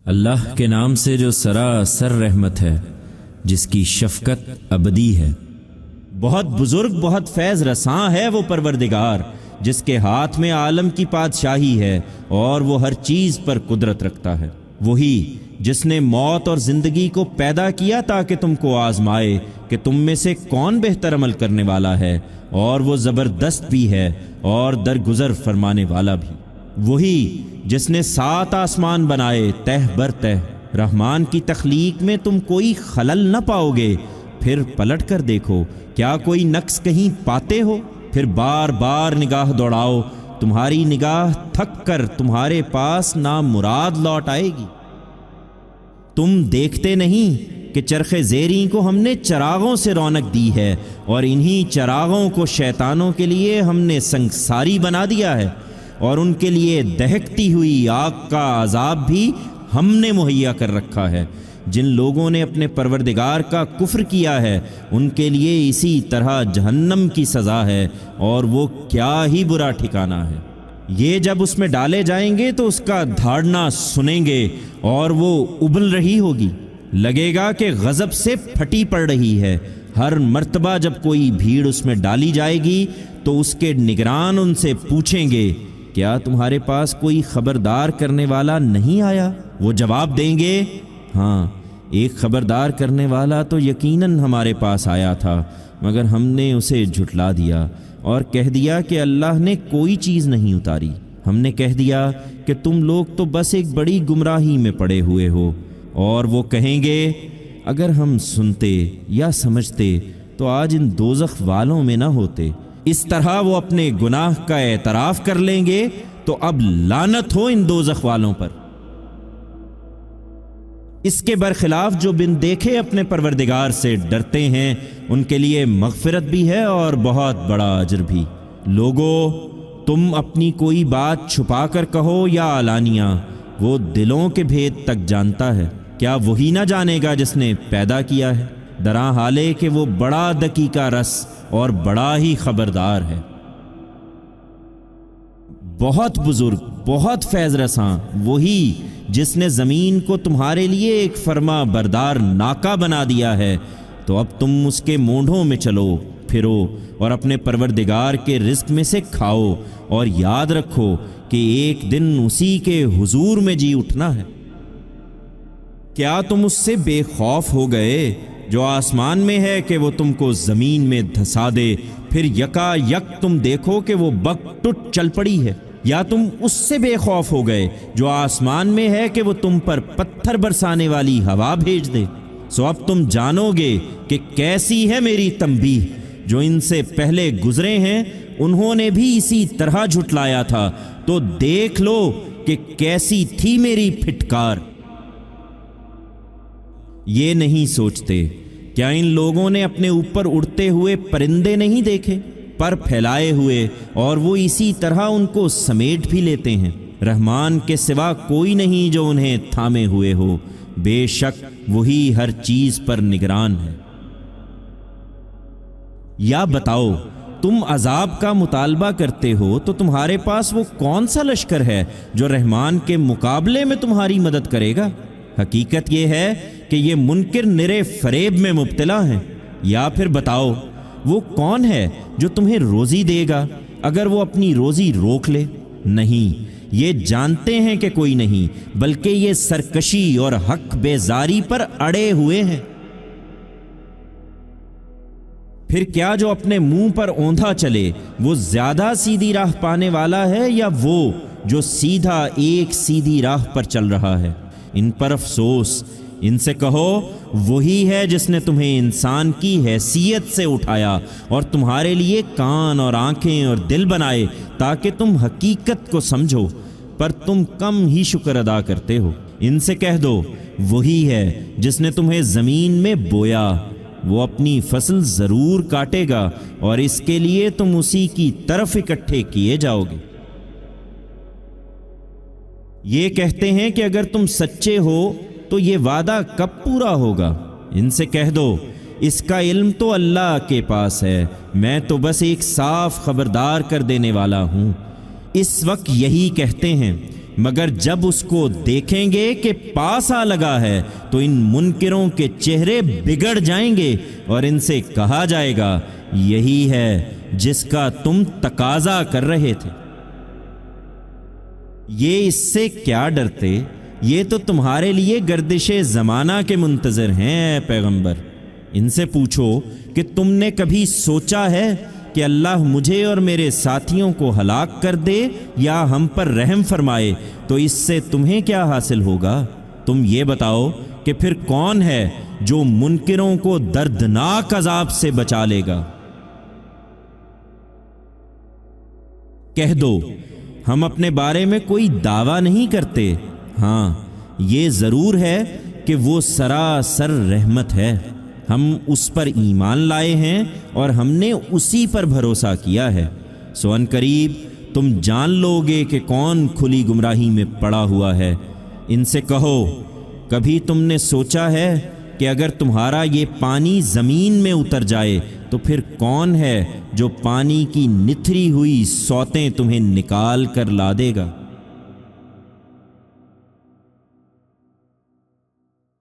اللہ کے نام سے جو سراسر رحمت ہے، جس کی شفقت ابدی ہے۔ بہت بزرگ، بہت فیض رساں ہے وہ پروردگار، جس کے ہاتھ میں عالم کی بادشاہی ہے اور وہ ہر چیز پر قدرت رکھتا ہے۔ وہی جس نے موت اور زندگی کو پیدا کیا تاکہ تم کو آزمائے کہ تم میں سے کون بہتر عمل کرنے والا ہے، اور وہ زبردست بھی ہے اور درگزر فرمانے والا بھی۔ وہی جس نے 7 آسمان بنائے تہ بر تہ، رحمان کی تخلیق میں تم کوئی خلل نہ پاؤ گے، پھر پلٹ کر دیکھو کیا کوئی نقص کہیں پاتے ہو؟ پھر بار بار نگاہ دوڑاؤ، تمہاری نگاہ تھک کر تمہارے پاس نامراد لوٹ آئے گی۔ تم دیکھتے نہیں کہ چرخ زیریں کو ہم نے چراغوں سے رونق دی ہے، اور انہی چراغوں کو شیطانوں کے لیے ہم نے سنگساری بنا دیا ہے، اور ان کے لیے دہکتی ہوئی آگ کا عذاب بھی ہم نے مہیا کر رکھا ہے۔ جن لوگوں نے اپنے پروردگار کا کفر کیا ہے، ان کے لیے اسی طرح جہنم کی سزا ہے، اور وہ کیا ہی برا ٹھکانہ ہے۔ یہ جب اس میں ڈالے جائیں گے تو اس کا دھاڑنا سنیں گے، اور وہ ابل رہی ہوگی، لگے گا کہ غضب سے پھٹی پڑ رہی ہے۔ ہر مرتبہ جب کوئی بھیڑ اس میں ڈالی جائے گی تو اس کے نگران ان سے پوچھیں گے، کیا تمہارے پاس کوئی خبردار کرنے والا نہیں آیا؟ وہ جواب دیں گے، ہاں، ایک خبردار کرنے والا تو یقیناً ہمارے پاس آیا تھا، مگر ہم نے اسے جھٹلا دیا اور کہہ دیا کہ اللہ نے کوئی چیز نہیں اتاری۔ ہم نے کہہ دیا کہ تم لوگ تو بس ایک بڑی گمراہی میں پڑے ہوئے ہو۔ اور وہ کہیں گے، اگر ہم سنتے یا سمجھتے تو آج ان دوزخ والوں میں نہ ہوتے۔ اس طرح وہ اپنے گناہ کا اعتراف کر لیں گے تو اب لعنت ہو ان دوزخ والوں پر۔ اس کے برخلاف جو بن دیکھے اپنے پروردگار سے ڈرتے ہیں، ان کے لیے مغفرت بھی ہے اور بہت بڑا اجر بھی۔ لوگو، تم اپنی کوئی بات چھپا کر کہو یا علانیہ، وہ دلوں کے بھید تک جانتا ہے۔ کیا وہی نہ جانے گا جس نے پیدا کیا ہے؟ درا حالے کہ وہ بڑا دقیقہ رس اور بڑا ہی خبردار ہے۔ بہت بزرگ، بہت فیض رساں وہی جس نے زمین کو تمہارے لیے ایک فرما بردار ناکہ بنا دیا ہے، تو اب تم اس کے مونڈھوں میں چلو پھرو اور اپنے پروردگار کے رزق میں سے کھاؤ، اور یاد رکھو کہ ایک دن اسی کے حضور میں جی اٹھنا ہے۔ کیا تم اس سے بے خوف ہو گئے جو آسمان میں ہے کہ وہ تم کو زمین میں دھسا دے، پھر یکا یک تم دیکھو کہ وہ بک ٹوٹ چل پڑی ہے؟ یا تم اس سے بے خوف ہو گئے جو آسمان میں ہے کہ وہ تم پر پتھر برسانے والی ہوا بھیج دے؟ سو اب تم جانو گے کہ کیسی ہے میری تنبیہ۔ جو ان سے پہلے گزرے ہیں انہوں نے بھی اسی طرح جھٹلایا تھا، تو دیکھ لو کہ کیسی تھی میری پھٹکار۔ یہ نہیں سوچتے، کیا ان لوگوں نے اپنے اوپر اڑتے ہوئے پرندے نہیں دیکھے، پر پھیلائے ہوئے، اور وہ اسی طرح ان کو سمیٹ بھی لیتے ہیں؟ رحمان کے سوا کوئی نہیں جو انہیں تھامے ہوئے ہو، بے شک وہی ہر چیز پر نگران ہے۔ یا بتاؤ، تم عذاب کا مطالبہ کرتے ہو تو تمہارے پاس وہ کون سا لشکر ہے جو رحمان کے مقابلے میں تمہاری مدد کرے گا؟ حقیقت یہ ہے کہ یہ منکر نرے فریب میں مبتلا ہیں۔ یا پھر بتاؤ، وہ کون ہے جو تمہیں روزی دے گا اگر وہ اپنی روزی روک لے؟ نہیں، یہ جانتے ہیں کہ کوئی نہیں، بلکہ یہ سرکشی اور حق بیزاری پر اڑے ہوئے ہیں۔ پھر کیا جو اپنے منہ پر اوندھا چلے وہ زیادہ سیدھی راہ پانے والا ہے، یا وہ جو سیدھا ایک سیدھی راہ پر چل رہا ہے؟ ان پر افسوس۔ ان سے کہو، وہی ہے جس نے تمہیں انسان کی حیثیت سے اٹھایا اور تمہارے لیے کان اور آنکھیں اور دل بنائے تاکہ تم حقیقت کو سمجھو، پر تم کم ہی شکر ادا کرتے ہو۔ ان سے کہہ دو، وہی ہے جس نے تمہیں زمین میں بویا، وہ اپنی فصل ضرور کاٹے گا، اور اس کے لیے تم اسی کی طرف اکٹھے کیے جاؤ گے۔ یہ کہتے ہیں کہ اگر تم سچے ہو تو یہ وعدہ کب پورا ہوگا؟ ان سے کہہ دو، اس کا علم تو اللہ کے پاس ہے، میں تو بس ایک صاف خبردار کر دینے والا ہوں۔ اس وقت یہی کہتے ہیں مگر جب اس کو دیکھیں گے کہ پاس آ لگا ہے تو ان منکروں کے چہرے بگڑ جائیں گے اور ان سے کہا جائے گا یہی ہے جس کا تم تقاضا کر رہے تھے۔ یہ اس سے کیا ڈرتے؟ یہ تو تمہارے لیے گردش زمانہ کے منتظر ہیں اے پیغمبر۔ ان سے پوچھو کہ تم نے کبھی سوچا ہے کہ اللہ مجھے اور میرے ساتھیوں کو ہلاک کر دے یا ہم پر رحم فرمائے تو اس سے تمہیں کیا حاصل ہوگا؟ تم یہ بتاؤ کہ پھر کون ہے جو منکروں کو دردناک عذاب سے بچا لے گا؟ کہہ دو ہم اپنے بارے میں کوئی دعویٰ نہیں کرتے، ہاں یہ ضرور ہے کہ وہ سراسر رحمت ہے، ہم اس پر ایمان لائے ہیں اور ہم نے اسی پر بھروسہ کیا ہے، سو ان قریب تم جان لو گے کہ کون کھلی گمراہی میں پڑا ہوا ہے۔ ان سے کہو کبھی تم نے سوچا ہے کہ اگر تمہارا یہ پانی زمین میں اتر جائے تو پھر کون ہے جو پانی کی نتھری ہوئی سوتیں تمہیں نکال کر لا دے گا؟